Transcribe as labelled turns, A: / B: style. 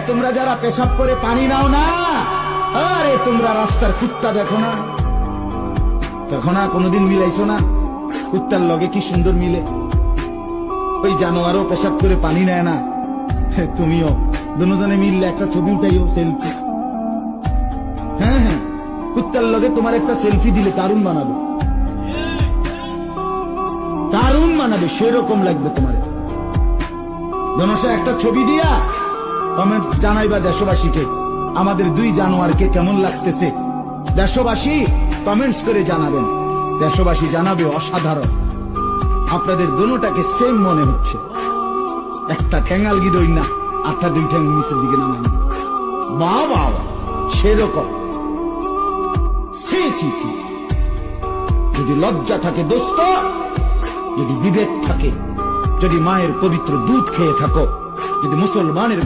A: তোমরা যারা পেশাব করে পানি নাও না, আরে তোমরা রাস্তার কুত্তা দেখো না, কোনোদিন মিলাইছো না? কুত্তার লগে কি সুন্দর মিলে। ওই জানোয়ারও পেশাব করে পানি নেয় না, তুমিও দুজনে মিললে একটা ছবি উঠাইও, সেলফি। হ্যাঁ হ্যাঁ, কুত্তার লগে তোমার একটা সেলফি দিলে দারুণ বানাবে, দারুণ বানাবে, সেরকম লাগবে তোমার। জনসা একটা ছবি দিয়া কমেন্টস জানাইবা দেশবাসীকে, আমাদের দুই জানোয়ারকে কেমন লাগতেছে। দেশবাসী কমেন্টস করে জানাবেন, দেশবাসী জানাবে অসাধারণ, আপনাদের দুটাকে সেম মনে হচ্ছে। একটা ঠ্যাঙ্গাল গিদই না, আটটা দুই ঠ্যাং নিচের দিকে নামাই, বাবা সেরকম। যদি লজ্জা থাকে দোস্ত, যদি বিবেক থাকে, যদি মায়ের পবিত্র দুধ খেয়ে থাকো, যদি মুসলমানের